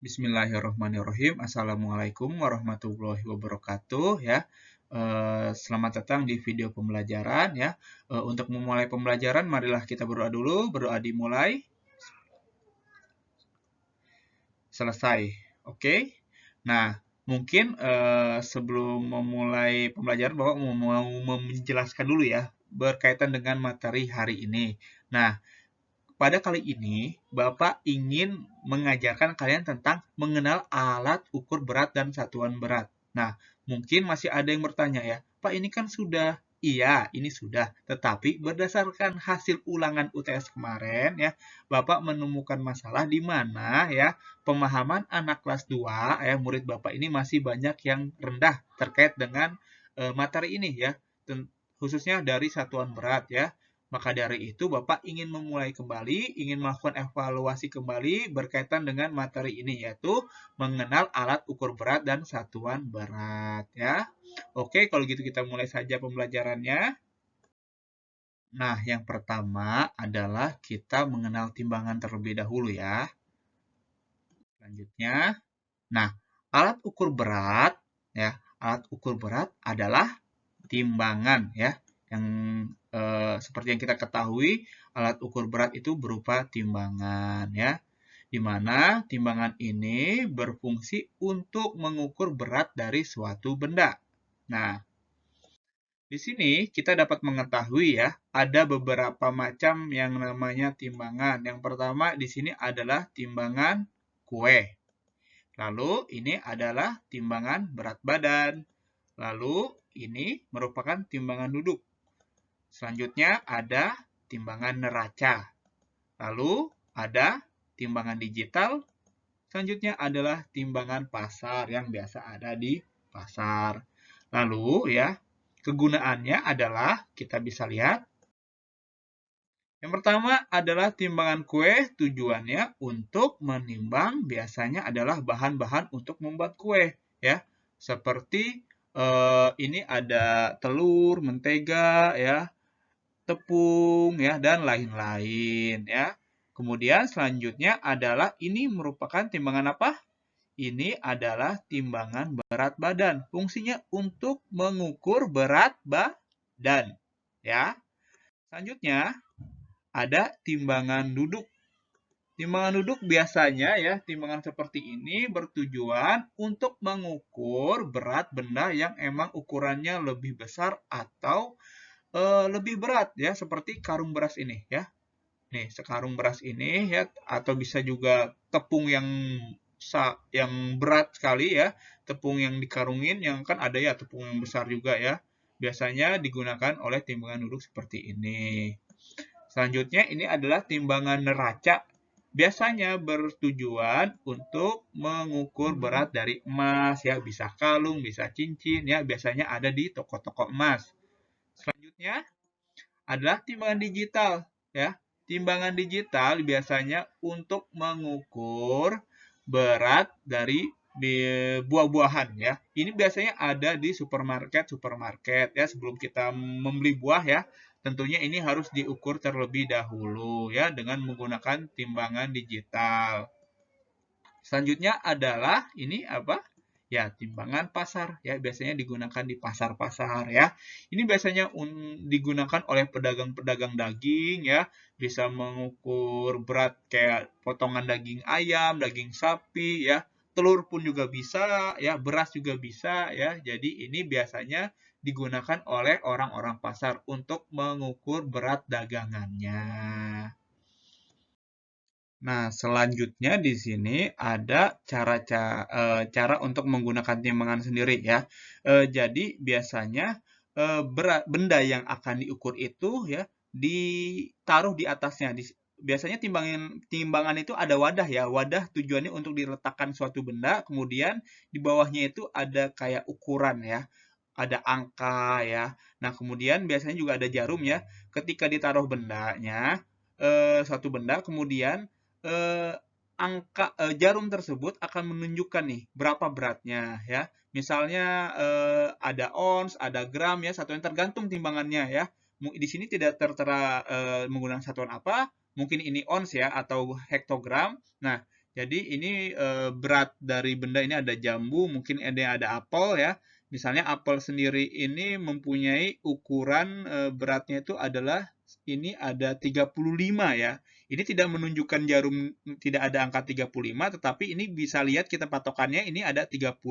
Bismillahirrahmanirrahim. Assalamualaikum warahmatullahi wabarakatuh ya. Selamat datang di video pembelajaran ya. Untuk memulai pembelajaran, marilah kita berdoa dulu. Berdoa dimulai. Selesai. Oke. Nah, mungkin sebelum memulai pembelajaran, Bapak mau menjelaskan dulu ya berkaitan dengan materi hari ini. Nah, pada kali ini, Bapak ingin mengajarkan kalian tentang mengenal alat ukur berat dan satuan berat. Nah, mungkin masih ada yang bertanya ya, Pak ini kan sudah. Iya, ini sudah. Tetapi berdasarkan hasil ulangan UTS kemarin ya, Bapak menemukan masalah di mana ya pemahaman anak kelas 2 ya murid Bapak ini masih banyak yang rendah terkait dengan materi ini ya, khususnya dari satuan berat ya. Maka dari itu, Bapak ingin memulai kembali, ingin melakukan evaluasi kembali berkaitan dengan materi ini, yaitu mengenal alat ukur berat dan satuan berat. Ya, oke, kalau gitu kita mulai saja pembelajarannya. Nah, yang pertama adalah kita mengenal timbangan terlebih dahulu ya. Selanjutnya, nah, alat ukur berat, ya, alat ukur berat adalah timbangan ya yang seperti yang kita ketahui alat ukur berat itu berupa timbangan ya di mana timbangan ini berfungsi untuk mengukur berat dari suatu benda. Nah, di sini kita dapat mengetahui ya ada beberapa macam yang namanya timbangan. Yang pertama di sini adalah timbangan kue. Lalu ini adalah timbangan berat badan. Lalu ini merupakan timbangan duduk. Selanjutnya ada timbangan neraca. Lalu ada timbangan digital. Selanjutnya adalah timbangan pasar yang biasa ada di pasar. Lalu ya, kegunaannya adalah kita bisa lihat. Yang pertama adalah timbangan kue, tujuannya untuk menimbang biasanya adalah bahan-bahan untuk membuat kue ya. Seperti ini ada telur, mentega ya, tepung ya dan lain-lain ya. Kemudian selanjutnya adalah ini merupakan timbangan apa? Ini adalah timbangan berat badan. Fungsinya untuk mengukur berat badan ya. Selanjutnya ada timbangan duduk. Timbangan duduk biasanya ya, timbangan seperti ini bertujuan untuk mengukur berat benda yang emang ukurannya lebih besar atau lebih berat ya, seperti karung beras ini ya. Nih, sekarung beras ini ya, atau bisa juga tepung yang berat sekali ya, tepung yang dikarungin yang kan ada ya tepung yang besar juga ya. Biasanya digunakan oleh timbangan duduk seperti ini. Selanjutnya ini adalah timbangan neraca. Biasanya bertujuan untuk mengukur berat dari emas ya, bisa kalung, bisa cincin ya, biasanya ada di toko-toko emas. Selanjutnya adalah timbangan digital ya. Timbangan digital biasanya untuk mengukur berat dari buah-buahan ya. Ini biasanya ada di supermarket ya. Sebelum kita membeli buah ya, tentunya ini harus diukur terlebih dahulu ya dengan menggunakan timbangan digital. Selanjutnya adalah ini apa? Ya, timbangan pasar ya, biasanya digunakan di pasar-pasar ya. Ini biasanya digunakan oleh pedagang-pedagang daging ya, bisa mengukur berat kayak potongan daging ayam, daging sapi ya, telur pun juga bisa ya, beras juga bisa ya. Jadi ini biasanya digunakan oleh orang-orang pasar untuk mengukur berat dagangannya. Nah, selanjutnya di sini ada cara untuk menggunakan timbangan sendiri ya. Jadi biasanya benda yang akan diukur itu ya ditaruh di atasnya. Biasanya timbangan itu ada wadah ya. Wadah tujuannya untuk diletakkan suatu benda, kemudian di bawahnya itu ada kayak ukuran ya. Ada angka ya. Nah, kemudian biasanya juga ada jarum ya. Ketika ditaruh bendanya, suatu benda, kemudian eh, jarum tersebut akan menunjukkan nih berapa beratnya ya. Misalnya ada ons, ada gram ya, satuan tergantung timbangannya ya. Di sini tidak tertera menggunakan satuan apa, mungkin ini ons ya atau hektogram. Nah, Jadi ini berat dari benda ini ada jambu, mungkin ada apel ya. Misalnya apel sendiri ini mempunyai ukuran beratnya itu adalah ini ada 35 ya. Ini tidak menunjukkan jarum, tidak ada angka 35, tetapi ini bisa lihat kita patokannya ini ada 30,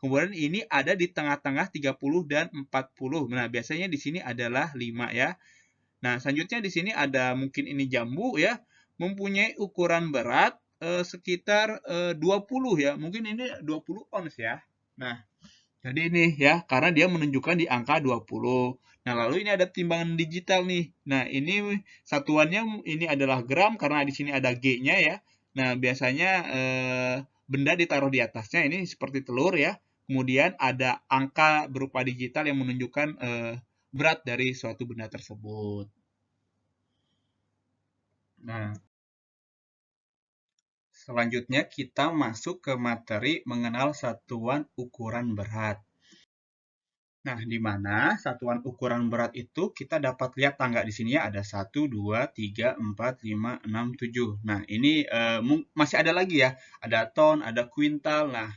kemudian ini ada di tengah-tengah 30 dan 40. Nah, biasanya di sini adalah 5 ya. Nah, selanjutnya di sini ada mungkin ini jambu ya, mempunyai ukuran berat sekitar 20 ya. Mungkin ini 20 ons ya. Nah, jadi ini ya, karena dia menunjukkan di angka 20. Nah, lalu ini ada timbangan digital nih. Nah, ini satuannya ini adalah gram karena di sini ada G-nya ya. Nah, biasanya benda ditaruh di atasnya ini seperti telur ya. Kemudian ada angka berupa digital yang menunjukkan berat dari suatu benda tersebut. Nah, selanjutnya kita masuk ke materi mengenal satuan ukuran berat. Nah, di mana satuan ukuran berat itu kita dapat lihat tangga di sini ya, ada 1, 2, 3, 4, 5, 6, 7. Nah, ini masih ada lagi ya, ada ton, ada kuintal. Nah,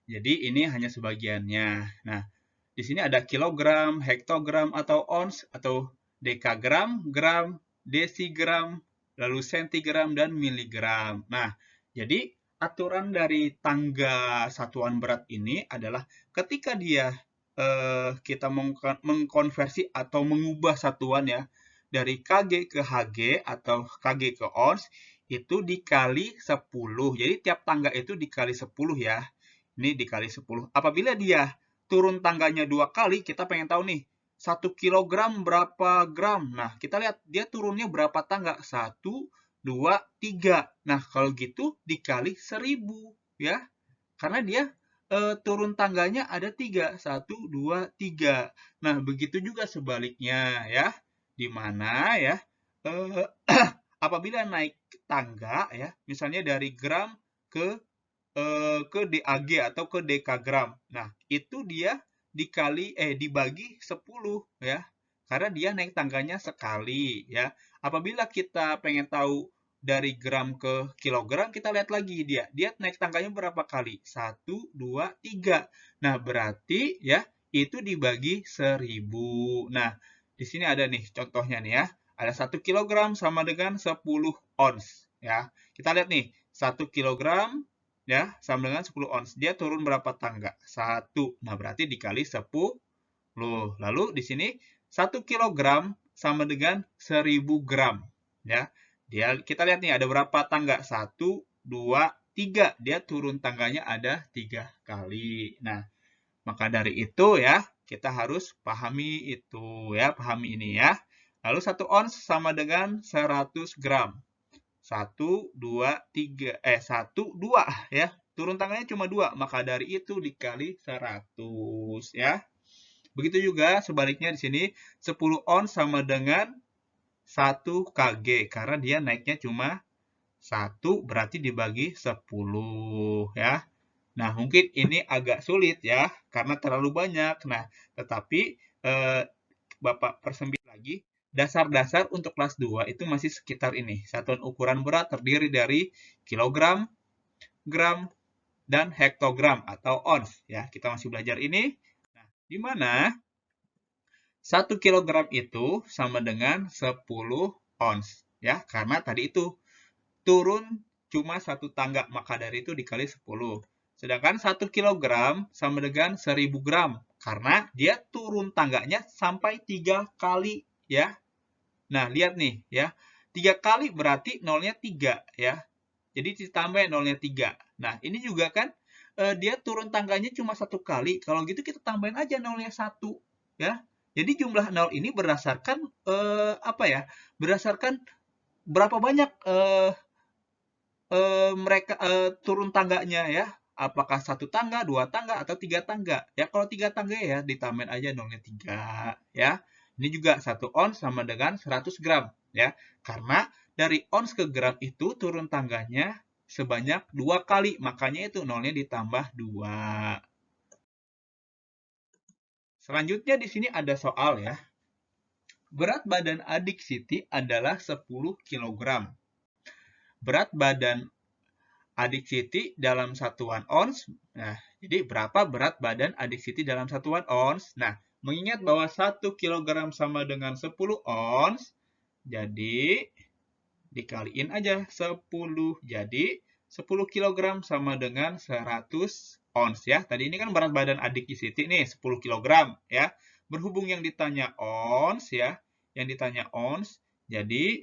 jadi ini hanya sebagiannya. Nah, di sini ada kilogram, hektogram atau ons, atau dekagram, gram, desigram, lalu sentigram, dan miligram. Nah, jadi aturan dari tangga satuan berat ini adalah ketika dia kita mengkonversi atau mengubah satuan ya dari kg ke hg atau kg ke ons itu dikali 10. Jadi tiap tangga itu dikali 10 ya. Ini dikali 10. Apabila dia turun tangganya 2 kali, kita pengen tahu nih, 1 kilogram berapa gram. Nah, kita lihat dia turunnya berapa tangga. 1, 2, 3. Nah, kalau gitu dikali 1000 ya. Karena dia turun tangganya ada 3. 1, 2, 3. Nah, begitu juga sebaliknya ya. Di mana ya, apabila naik tangga ya, misalnya dari gram ke DAG atau ke dekagram. Nah, itu dia dibagi 10 ya. Karena dia naik tangganya sekali ya. Apabila kita pengen tahu dari gram ke kilogram, kita lihat lagi dia. Dia naik tangganya berapa kali? 1, 2, 3. Nah, berarti ya itu dibagi 1000. Nah, di sini ada nih contohnya nih ya. Ada 1 kilogram sama dengan 10 ons ya. Kita lihat nih, 1 kilogram ya sama dengan 10 ons. Dia turun berapa tangga? 1. Nah, berarti dikali 10. Lalu di sini 1 kilogram sama dengan 1000 gram. Ya. Kita lihat nih ada berapa tangga? 1, 2, 3. Dia turun tangganya ada 3 kali. Nah, maka dari itu ya, kita harus pahami itu ya, pahami ini ya. Lalu 1 ons sama dengan 100 gram. 1, 2, 3, 1, 2 ya. Turun tangannya cuma 2, maka dari itu dikali 100 ya. Begitu juga sebaliknya di sini 10 ons sama dengan 1 kg karena dia naiknya cuma 1 berarti dibagi 10 ya. Nah, mungkin ini agak sulit ya karena terlalu banyak. Nah, tetapi Bapak persempit lagi. Dasar-dasar untuk kelas 2 itu masih sekitar ini. Satuan ukuran berat terdiri dari kilogram, gram, dan hektogram atau ons. Ya, kita masih belajar ini. Nah, di mana 1 kilogram itu sama dengan 10 ons. Ya, karena tadi itu turun cuma 1 tangga, maka dari itu dikali 10. Sedangkan 1 kilogram sama dengan 1000 gram. Karena dia turun tangganya sampai 3 kali ya. Nah, lihat nih ya. 3 kali berarti nolnya 3 ya. Jadi ditambah nolnya 3. Nah, ini juga kan dia turun tangganya cuma 1 kali. Kalau gitu kita tambahin aja nolnya 1 ya. Jadi jumlah nol ini berdasarkan apa ya? Berdasarkan berapa banyak mereka turun tangganya ya. Apakah 1 tangga, 2 tangga, atau 3 tangga. Ya, kalau 3 tangga ya ditambahin aja nolnya 3 ya. Ini juga 1 ons sama dengan 100 gram ya. Karena dari ons ke gram itu turun tangganya sebanyak 2 kali. Makanya itu nolnya ditambah 2. Selanjutnya di sini ada soal ya. Berat badan adik Siti adalah 10 kg. Berat badan adik Siti dalam satuan ons. Nah, jadi berapa berat badan adik Siti dalam satuan ons? Nah, mengingat bahwa 1 kg sama dengan 10 ons, jadi dikaliin aja 10. Jadi 10 kg sama dengan 100 ons ya. Tadi ini kan berat badan adik Siti nih 10 kg ya. Berhubung yang ditanya ons ya, yang ditanya ons, jadi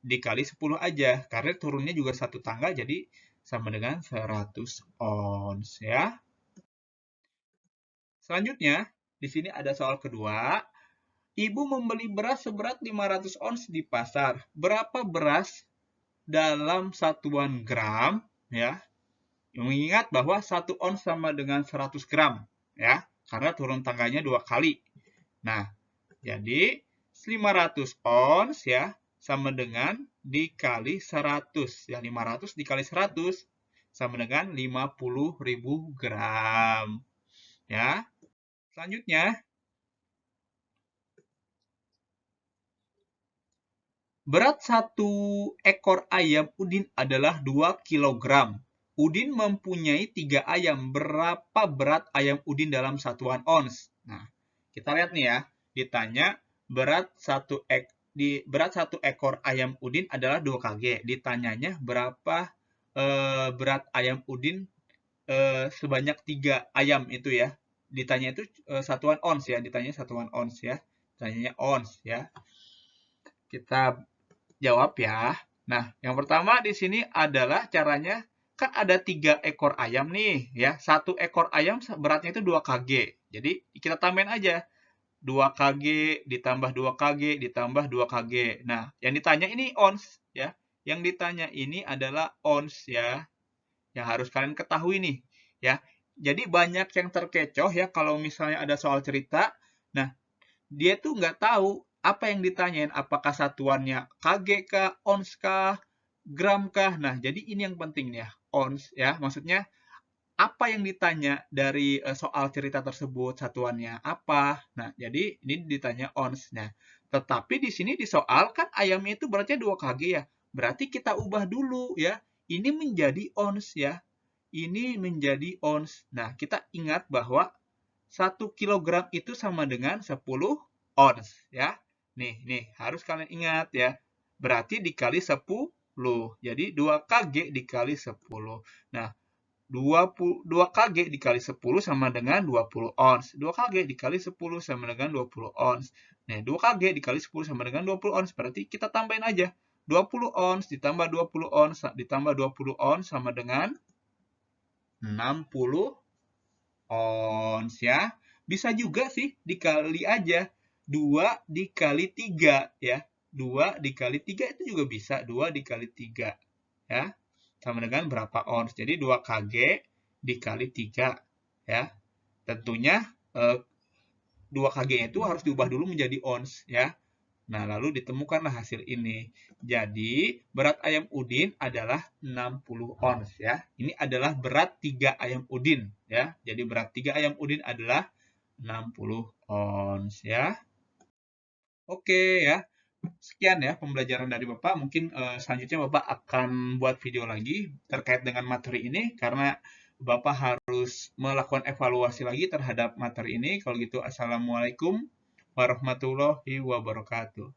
dikali 10 aja. Karena turunnya juga satu tangga, jadi sama dengan 100 ons ya. Selanjutnya, di sini ada soal kedua. Ibu membeli beras seberat 500 ons di pasar. Berapa beras dalam satuan gram ya? Mengingat bahwa 1 ons sama dengan 100 gram ya, karena turun tangganya 2 kali. Nah, jadi 500 ons ya sama dengan dikali 100. Ya, 500 dikali 100 sama dengan 50.000 gram. Ya. Selanjutnya, berat 1 ekor ayam Udin adalah 2 kg. Udin mempunyai 3 ayam. Berapa berat ayam Udin dalam satuan ons? Nah, kita lihat nih ya. Ditanya berat 1 ekor ayam Udin adalah 2 kg. Ditanyanya berapa berat ayam Udin sebanyak 3 ayam itu ya. Ditanya itu satuan ons ya. Ditanya satuan ons ya. Ditanyanya ons ya. Kita jawab ya. Nah, yang pertama di sini adalah caranya, kan ada 3 ekor ayam nih ya. 1 ekor ayam beratnya itu 2 kg. Jadi kita tambahin aja. 2 kg ditambah 2 kg ditambah 2 kg. Nah, yang ditanya ini ons ya. Yang ditanya ini adalah ons ya. Yang harus kalian ketahui nih ya. Jadi banyak yang terkecoh ya kalau misalnya ada soal cerita. Nah, dia tuh nggak tahu apa yang ditanyain, apakah satuannya kg kah, ons kah, gram kah. Nah, jadi ini yang penting ya, ons ya. Maksudnya apa yang ditanya dari soal cerita tersebut, satuannya apa. Nah, jadi ini ditanya ons. Nah, tetapi di sini di soal kan ayamnya itu beratnya 2 kg ya. Berarti kita ubah dulu ya. Ini menjadi ons ya. Ini menjadi ons. Nah, kita ingat bahwa 1 kg itu sama dengan 10 ons ya. Nih harus kalian ingat ya. Berarti dikali 10. Jadi 2 kg dikali 10. Nah, 2 kg dikali 10 sama dengan 20 ons. 2 kg dikali 10 sama dengan 20 ons. Nah, 2 kg dikali 10 sama dengan 20 ons. Berarti kita tambahin aja. 20 ons ditambah 20 ons ditambah 20 ons sama dengan 60 ons ya. Bisa juga sih dikali aja. 2 dikali 3 ya. 2 dikali 3 itu juga bisa. 2 dikali 3 ya. Sama dengan berapa ons. Jadi 2 kg dikali 3 ya. Tentunya 2 kg itu harus diubah dulu menjadi ons ya. Nah, lalu ditemukanlah hasil ini. Jadi, berat ayam Udin adalah 60 ons ya. Ini adalah berat 3 ayam Udin ya. Jadi, berat 3 ayam Udin adalah 60 ons ya. Oke ya. Sekian ya pembelajaran dari Bapak. Mungkin selanjutnya Bapak akan buat video lagi terkait dengan materi ini karena Bapak harus melakukan evaluasi lagi terhadap materi ini. Kalau gitu, Assalamualaikum warahmatullahi wabarakatuh.